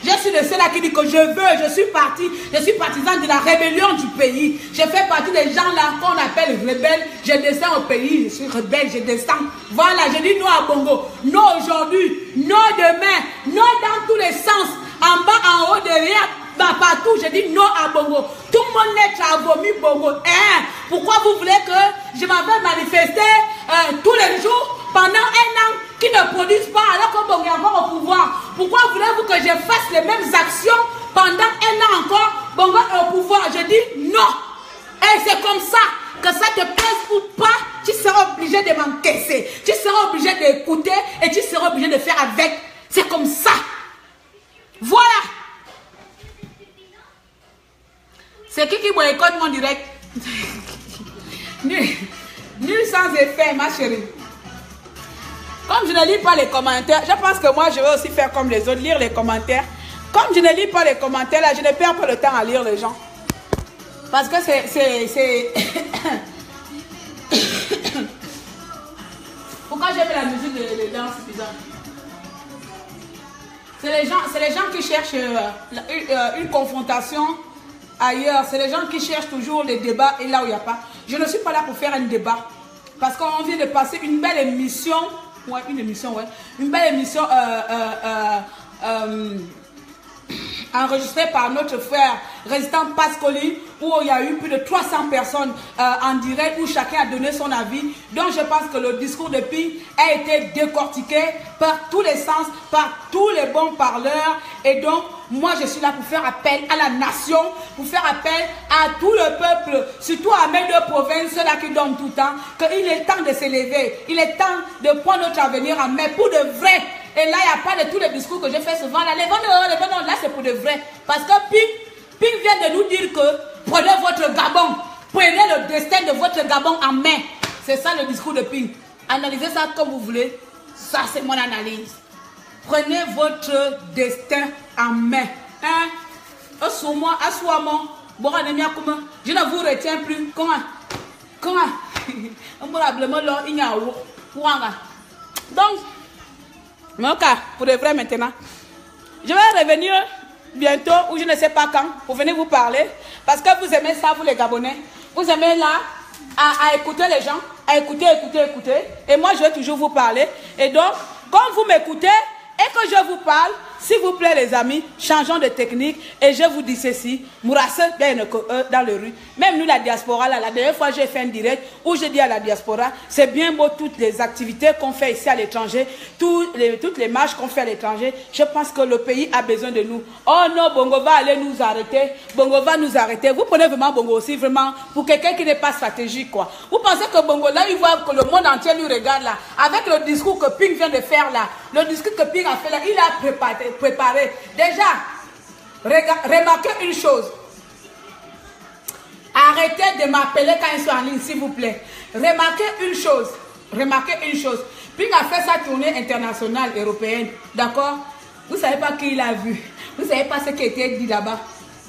je suis de ceux-là qui disent que je suis partisan de la rébellion du pays. Je fais partie des gens là qu'on appelle rebelles. Je descends au pays, je suis rebelle, je descends. Voilà, je dis non à Bongo. Non aujourd'hui, non demain, non dans tous les sens. En bas, en haut, derrière, partout, je dis non à Bongo. Tout le monde est à vomi Bongo. Pourquoi vous voulez que je m'en vais manifester tous les jours pendant un an qui ne produisent pas alors que Bongo est encore au pouvoir? Pourquoi voulez-vous que je fasse les mêmes actions pendant un an encore? Bongo est au pouvoir. Je dis non. Et c'est comme ça que ça te plaise ou pas, tu seras obligé de m'encaisser. Tu seras obligé d'écouter et tu seras obligé de faire avec. C'est comme ça. Voilà. C'est qui boycotte mon direct? Nul sans effet, ma chérie. Comme je ne lis pas les commentaires, je pense que moi je vais aussi faire comme les autres, lire les commentaires. Comme je ne lis pas les commentaires, là, je ne perds pas le temps à lire les gens. Parce que c'est... Pourquoi j'ai mis la musique de danse bizarre? C'est les gens qui cherchent une confrontation ailleurs. C'est les gens qui cherchent toujours les débats et là où il n'y a pas. Je ne suis pas là pour faire un débat. Parce qu'on vient de passer une belle émission. Ouais, une émission, ouais. Une belle émission enregistrée par notre frère Résistant Pascoli, où il y a eu plus de 300 personnes en direct, où chacun a donné son avis. Donc je pense que le discours de Pi a été décortiqué par tous les sens, par tous les bons parleurs. Et donc, moi je suis là pour faire appel à la nation, pour faire appel à tout le peuple, surtout à mes deux provinces, ceux-là qui dorment tout le temps, qu'il est temps de s'élever, il est temps de prendre notre avenir en main pour de vrai. Et là, il n'y a pas de tous les discours que je fais souvent. Là, les venons, là, c'est pour de vrai. Parce que Pink vient de nous dire que prenez votre Gabon. Prenez le destin de votre Gabon en main. C'est ça le discours de Pink. Analysez ça comme vous voulez. Ça, c'est mon analyse. Prenez votre destin en main. Hein? Assois-moi. Je ne vous retiens plus. Comment? Donc, mais ok, pour de vrai maintenant. Je vais revenir bientôt, ou je ne sais pas quand, pour venir vous parler. Parce que vous aimez ça, vous les Gabonais. Vous aimez là, à écouter les gens, à écouter. Et moi, je vais toujours vous parler. Et donc, quand vous m'écoutez et que je vous parle, s'il vous plaît les amis, changeons de technique et je vous dis ceci, Mourasse, bien dans le rue, même nous la diaspora, là, la dernière fois j'ai fait un direct où j'ai dit à la diaspora, c'est bien beau toutes les activités qu'on fait ici à l'étranger, toutes les marches qu'on fait à l'étranger, je pense que le pays a besoin de nous. Oh non, Bongo va aller nous arrêter, Bongo va nous arrêter. Vous prenez vraiment Bongo aussi, vraiment, pour quelqu'un qui n'est pas stratégique, quoi. Vous pensez que Bongo, là, il voit que le monde entier lui regarde, là, avec le discours que Ping vient de faire, là, le discours que Ping a fait, là, il a préparé. Déjà, remarquez une chose. Arrêtez de m'appeler quand ils sont en ligne, s'il vous plaît. Remarquez une chose. Ping a fait sa tournée internationale européenne, d'accord? Vous ne savez pas qui il a vu. Vous ne savez pas ce qui a été dit là-bas.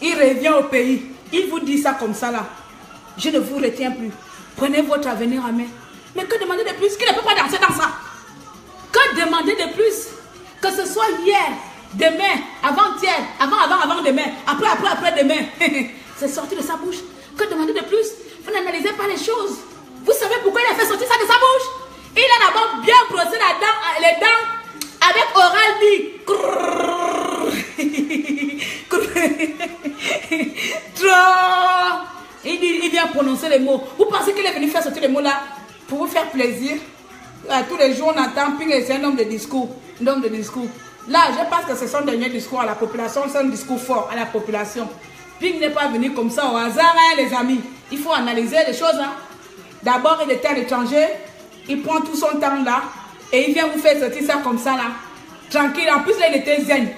Il revient au pays. Il vous dit ça comme ça là. Je ne vous retiens plus. Prenez votre avenir en main. Mais que demander de plus? Qui ne peut pas danser dans ça? Que demander de plus? Que ce soit hier, demain, avant-hier, avant-demain, après-demain. C'est sorti de sa bouche. Que demander de plus? Vous n'analysez pas les choses. Vous savez pourquoi il a fait sortir ça de sa bouche? Il a d'abord bien brossé les dents avec oral dit. Trop. Il vient prononcer les mots. Vous pensez qu'il est venu faire sortir les mots là pour vous faire plaisir? Tous les jours on entend Ping, c'est un homme de discours. Là, je pense que c'est son dernier discours à la population. C'est un discours fort à la population. Ping n'est pas venu comme ça au hasard, hein, les amis. Il faut analyser les choses. Hein. D'abord, il était à l'étranger. Il prend tout son temps là. Et il vient vous faire sortir ça comme ça là. Tranquille. En plus, là, il était zen.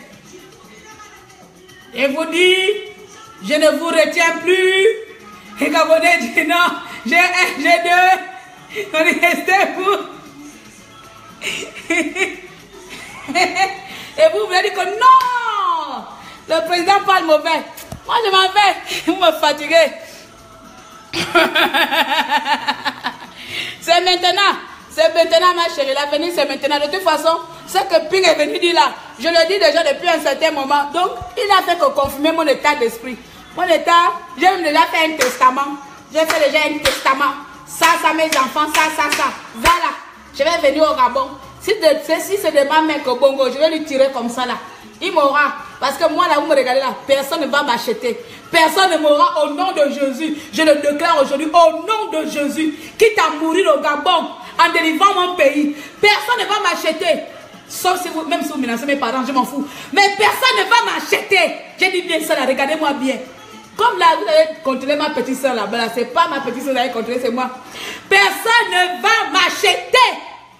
Et vous dit, je ne vous retiens plus. Et Gabonais dit non, j'ai un, j'ai deux. On est resté vous. Et vous voulez dire que non, le président parle mauvais. Moi je m'en vais, vous me fatiguez. C'est maintenant ma chérie, l'avenir c'est maintenant. De toute façon, ce que Ping est venu dire là, je le dis déjà depuis un certain moment. Donc il n'a fait que confirmer mon état d'esprit. Mon état, j'ai même déjà fait un testament. J'ai fait déjà un testament. Ça, mes enfants, ça. Voilà, je vais venir au Gabon. Si c'est de ma main que Bongo, je vais lui tirer comme ça là. Il m'aura. Parce que moi là, vous me regardez là, personne ne va m'acheter. Personne ne m'aura au nom de Jésus. Je le déclare aujourd'hui au nom de Jésus. Quitte à mourir au Gabon en délivrant mon pays. Personne ne va m'acheter. Sauf si vous, même si vous menacez mes parents, je m'en fous. Mais personne ne va m'acheter. J'ai dit bien ça là, regardez-moi bien. Comme là, vous allez contrôler ma petite soeur là-bas, là, c'est pas ma petite soeur que vous allez contrôler, c'est moi. Personne ne va m'acheter.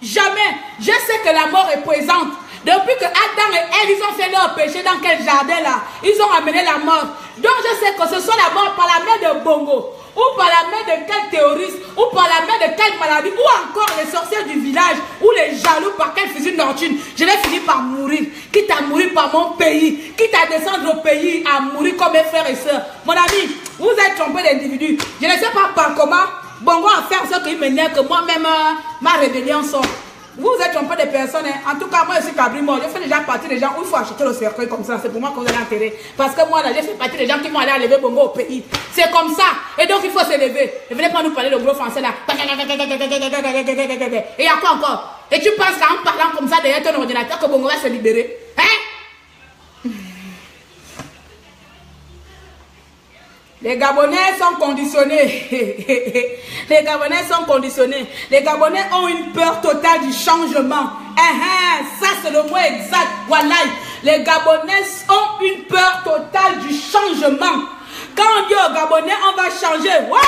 Jamais. Je sais que la mort est présente. Depuis que Adam et Ève, ils ont fait leur péché dans quel jardin là, ils ont amené la mort. Donc je sais que ce soit la mort par la main de Bongo, ou par la main de quel terroriste, ou par la main de quelle maladie, ou encore les sorcières du village, ou les jaloux par quel fusil nocturne. Je vais finir par mourir, quitte à mourir par mon pays, quitte à descendre au pays, à mourir comme mes frères et sœurs. Mon ami, vous êtes trompé d'individu. Je ne sais pas par comment Bongo a fait ce qu'il m'énerve, que moi-même, ma rébellion sort. Vous êtes trompé de personnes. Hein. En tout cas, moi, je suis Cabri-Mort. Je fais déjà partie des gens où il faut acheter le cercueil comme ça. C'est pour moi que vous allez enterrer. Parce que moi, là, je fais partie des gens qui vont aller enlever Bongo au pays. C'est comme ça. Et donc, il faut se lever. Ne venez pas nous parler de gros français là. Et il y a quoi encore? Et tu penses qu'en parlant comme ça derrière ton ordinateur, que Bongo va se libérer? Hein? Les Gabonais sont conditionnés. Les Gabonais sont conditionnés. Les Gabonais ont une peur totale du changement. Ça, c'est le mot exact. Voilà. Les Gabonais ont une peur totale du changement. Quand on dit aux Gabonais, on va changer. Wow!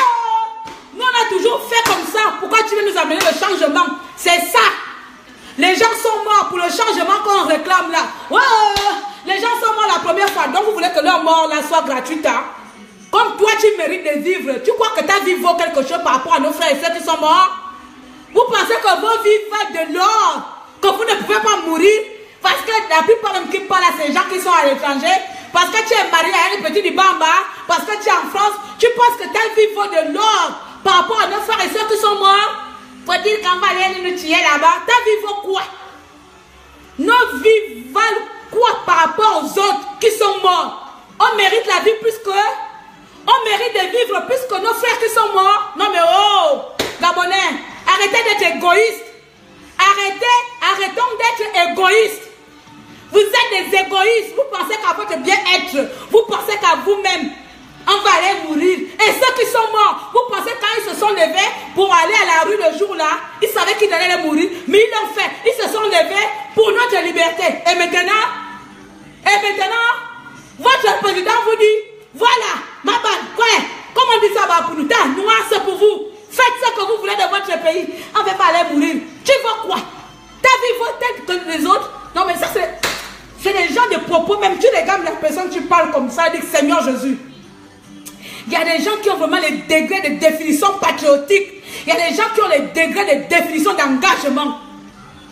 Nous, on a toujours fait comme ça. Pourquoi tu veux nous amener le changement? C'est ça. Les gens sont morts pour le changement qu'on réclame là. Wow! Les gens sont morts la première fois. Donc, vous voulez que leur mort là soit gratuite, hein? Comme toi, tu mérites de vivre. Tu crois que ta vie vaut quelque chose par rapport à nos frères et sœurs qui sont morts? Vous pensez que vos vies valent de l'or? Que vous ne pouvez pas mourir? Parce que la plupart de qui parlent à ces gens qui sont à l'étranger, parce que tu es marié à un petit du Bamba, parce que tu es en France, tu penses que ta vie vaut de l'or par rapport à nos frères et sœurs qui sont morts? Faut dire qu'on va aller nous tuer là-bas. Ta vie vaut quoi? Nos vies valent quoi par rapport aux autres qui sont morts? On mérite la vie plus que... On mérite de vivre plus que nos frères qui sont morts. Non mais oh, Gabonais, arrêtez d'être égoïstes. Arrêtons d'être égoïstes. Vous êtes des égoïstes, vous pensez qu'à votre bien-être, vous pensez qu'à vous-même, on va aller mourir. Et ceux qui sont morts, vous pensez quand ils se sont levés pour aller à la rue le jour-là, ils savaient qu'ils allaient mourir, mais ils l'ont fait. Ils se sont levés pour notre liberté. Et maintenant, votre président vous dit, voilà, ma bonne, quoi, comment on dit ça va pour nous, t'as noir, c'est pour vous. Faites ce que vous voulez de votre pays. On ne va pas aller mourir. Tu veux quoi? T'as vu vos têtes que les autres? Non, mais ça, c'est les gens de propos. Même tu regardes la personne, tu parles comme ça, dit Seigneur Jésus. Il y a des gens qui ont vraiment les degrés de définition patriotique. Il y a des gens qui ont les degrés de définition d'engagement.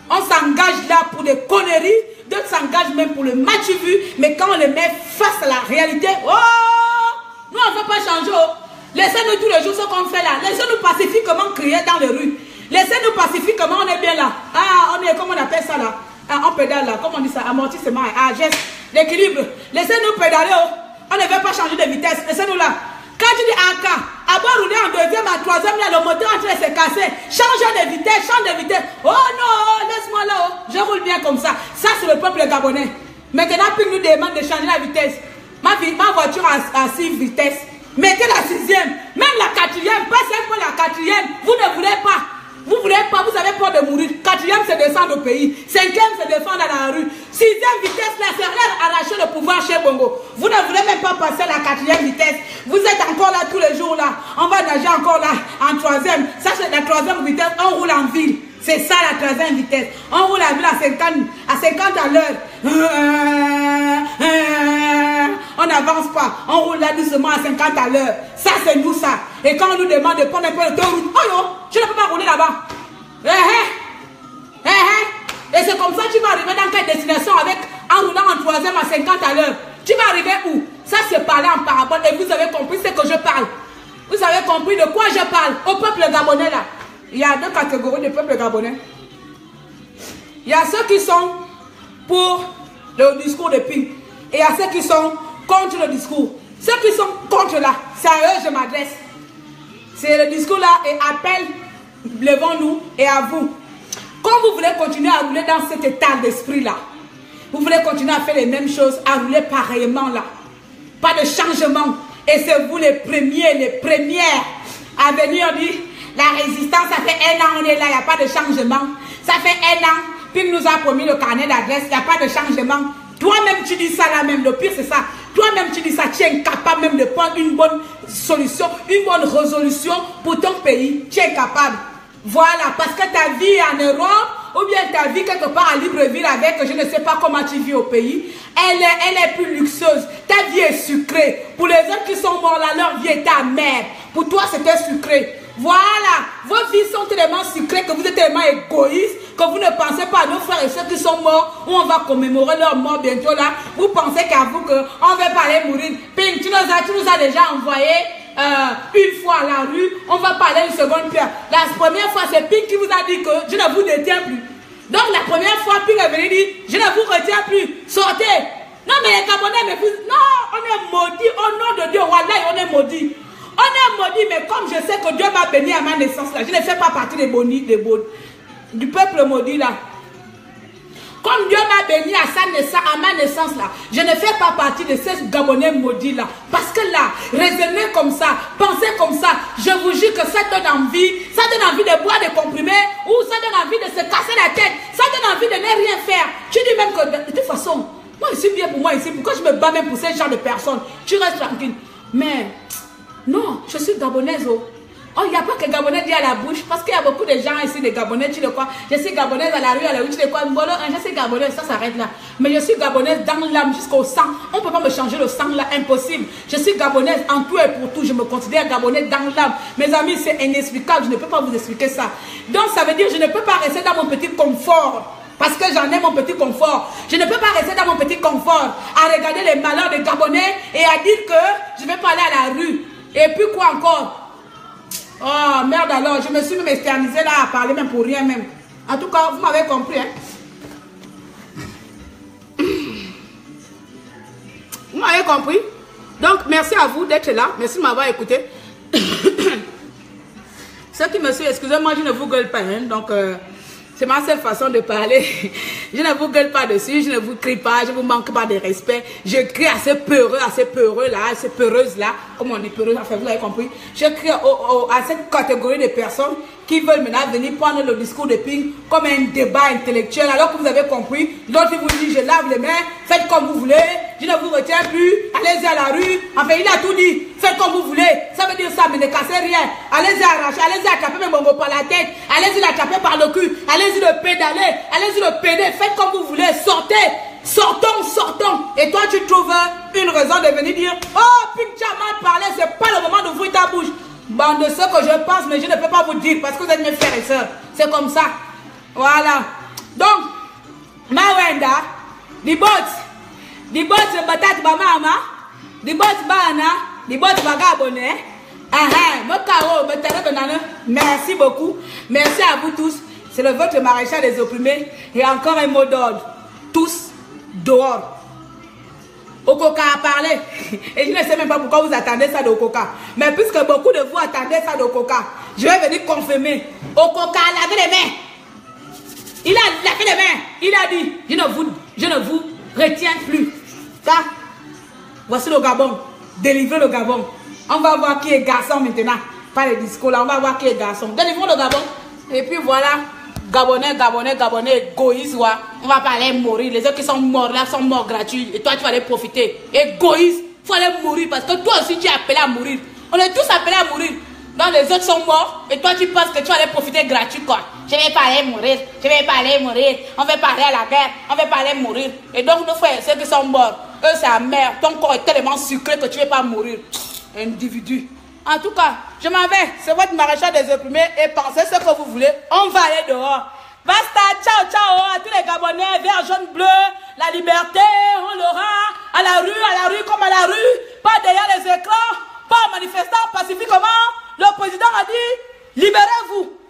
On s'engage là pour des conneries. D'autres s'engagent même pour le match vu. Mais quand on les met face à la réalité, oh! Nous, on ne veut pas changer. Oh. Laissez-nous tous les jours ce qu'on fait là. Laissez-nous pacifiquement crier dans les rues. Laissez-nous pacifiquement, on est bien là. Ah, on est, comment on appelle ça là? Ah, on pédale là, comment on dit ça? Amortissement, ah, geste, l'équilibre. Laissez-nous pédaler. Oh. On ne veut pas changer de vitesse. Laissez-nous là. Quand tu dis AK, à bord rouler en deuxième, en troisième, là, le moteur est en train de se casser. Change de vitesse, change de vitesse. Oh non, laisse-moi là. Oh. Je roule bien comme ça. Ça, c'est le peuple gabonais. Maintenant, puis nous demande de changer la vitesse. Ma voiture à 6 vitesses. Mettez la 6e, même la 4e, pas seulement la 4e. Vous ne voulez pas. Vous voulez pas, vous avez peur de mourir. 4e, c'est descendre au pays. 5e, c'est descendre à la rue. 6e vitesse, là, c'est arracher le pouvoir chez Bongo. Vous ne voulez même pas passer la 4e vitesse. Vous êtes encore là tous les jours là. On va nager encore là en 3e. Ça, c'est la 3e vitesse. On roule en ville. C'est ça la 3e vitesse. On roule en ville à 50 à l'heure. On n'avance pas. On roule là doucement à 50 à l'heure. Ça, c'est nous ça. Et quand on nous demande de prendre un peu de deux routes, oh non, je ne peux pas rouler là-bas. Et c'est comme ça que tu vas arriver dans quelle destination en roulant en 3e à 50 à l'heure. Tu vas arriver où? Ça, c'est parler en parabole. Et vous avez compris ce que je parle. Vous avez compris de quoi je parle? Au peuple gabonais là. Il y a deux catégories de peuple gabonais. Il y a ceux qui sont pour le discours de Ping. Et il y a ceux qui sont contre le discours. Ceux qui sont contre là, c'est à eux que je m'adresse. C'est le discours là et appel, levons-nous et à vous. Quand vous voulez continuer à rouler dans cet état d'esprit là, vous voulez continuer à faire les mêmes choses, à rouler pareillement là, pas de changement. Et c'est vous les premiers, les premières à venir dire, la résistance, ça fait 1 an, on est là, il n'y a pas de changement. Ça fait 1 an, puis nous a promis le carnet d'adresse, il n'y a pas de changement. Toi-même, tu dis ça là même, le pire c'est ça. Toi-même, tu dis ça, tu es incapable même de prendre une bonne solution, une bonne résolution pour ton pays. Tu es incapable. Voilà, parce que ta vie en Europe, ou bien ta vie quelque part à Libreville avec, je ne sais pas comment tu vis au pays, elle est plus luxueuse. Ta vie est sucrée. Pour les autres qui sont morts là, leur vie était amère. Pour toi, c'était sucré. Voilà, vos vies sont tellement sucrées que vous êtes tellement égoïste que vous ne pensez pas à nos frères et ceux qui sont morts, où on va commémorer leur mort bientôt là. Vous pensez qu'à vous qu'on ne va pas aller mourir. Ping, tu nous as déjà envoyé une fois à la rue, on va parler une seconde pierre. La première fois, c'est Ping qui vous a dit que je ne vous détiens plus. Donc la première fois, Ping est venu dire, je ne vous retiens plus, sortez. Non mais les Gabonais me disent, non, on est maudits, au nom de Dieu, Wallahi, on est maudits. On est maudit, mais comme je sais que Dieu m'a béni à ma naissance là, je ne fais pas partie du peuple maudit là. Comme Dieu m'a béni à ma naissance là, je ne fais pas partie de ces Gabonais maudits là. Parce que là, raisonner comme ça, penser comme ça, je vous jure que ça donne envie de boire des comprimés ou ça donne envie de se casser la tête, ça donne envie de ne rien faire. Tu dis même que de toute façon, moi je suis bien pour moi ici, pourquoi je me bats même pour ces genre de personnes? Tu restes tranquille. Mais non, je suis gabonaise. Oh, il n'y a pas que Gabonais dit à la bouche, parce qu'il y a beaucoup de gens ici, des Gabonais, tu le crois. Je suis gabonaise à la rue, tu le crois. Je suis gabonaise, ça s'arrête là. Mais je suis gabonaise dans l'âme jusqu'au sang. On ne peut pas me changer le sang là, impossible. Je suis gabonaise en tout et pour tout. Je me considère gabonaise dans l'âme. Mes amis, c'est inexplicable. Je ne peux pas vous expliquer ça. Donc, ça veut dire que je ne peux pas rester dans mon petit confort. Parce que j'en ai mon petit confort. Je ne peux pas rester dans mon petit confort à regarder les malheurs des Gabonais et à dire que je ne vais pas aller à la rue. Et puis quoi encore? Oh merde alors, je me suis même externisée là à parler même pour rien même. En tout cas, vous m'avez compris. Hein? Vous m'avez compris? Donc, merci à vous d'être là. Merci de m'avoir écouté. Ceux qui me suivent, excusez-moi, je ne vous gueule pas. Hein? Donc, C'est ma seule façon de parler. Je ne vous gueule pas dessus, je ne vous crie pas, je ne vous manque pas de respect. Je crie à ces peureux là, à ces peureuses là, comme on dit peureuses, enfin vous l'avez compris. Je crie à cette catégorie de personnes qui veulent maintenant venir prendre le discours de Ping comme un débat intellectuel, alors que vous avez compris. L'autre vous dit, je lave les mains, faites comme vous voulez, je ne vous retiens plus, allez-y à la rue. Enfin, il a tout dit, faites comme vous voulez. Ça veut dire ça, mais ne cassez rien. Allez-y arracher, allez-y attraper mes bonbons par la tête, allez-y l'attraper par le cul, allez-y le pédaler, allez-y le péder, faites comme vous voulez, sortez. Sortons, sortons. Et toi, tu trouves une raison de venir dire, oh, Ping, tu as mal parlé, c'est pas le moment d'ouvrir ta bouche. Bon, de ce que je pense, mais je ne peux pas vous dire parce que vous êtes mes frères et sœurs. C'est comme ça. Voilà. Donc, ma wenda, di bot batat ba mama, di bot bana, di bot bagabone. Merci beaucoup. Merci à vous tous. C'est le votre maréchal des opprimés. Et encore un mot d'ordre. Tous dehors. Okoka a parlé. Et je ne sais même pas pourquoi vous attendez ça d'Okoka. Mais puisque beaucoup de vous attendez ça d'Okoka, je vais venir confirmer. Okoka a lavé les mains. Il a lavé les mains. Il a dit, je ne vous retiens plus. Car, voici le Gabon. Délivrez le Gabon. On va voir qui est garçon maintenant. Pas le discours là, on va voir qui est garçon. Délivrons le Gabon. Et puis voilà. Gabonais, égoïste, ouais. On va pas aller mourir. Les autres qui sont morts là sont morts gratuits. Et toi, tu vas aller profiter. Égoïste, il faut aller mourir parce que toi aussi, tu es appelé à mourir. On est tous appelés à mourir. Donc les autres sont morts et toi, tu penses que tu vas aller profiter gratuit, quoi. Je vais pas aller mourir. Je vais pas aller mourir. On va pas aller à la guerre. On va pas aller mourir. Et donc, nos frères, ceux qui sont morts, eux, c'est amer. Ton corps est tellement sucré que tu ne vas pas mourir. Individu. En tout cas, je m'en vais. C'est votre maréchal des opprimés et pensez ce que vous voulez. On va aller dehors. Basta, ciao, ciao à tous les Gabonais, vert, jaune, bleu, la liberté, on l'aura, à la rue, comme à la rue, pas derrière les écrans, pas en manifestant pacifiquement. Le président a dit, libérez-vous.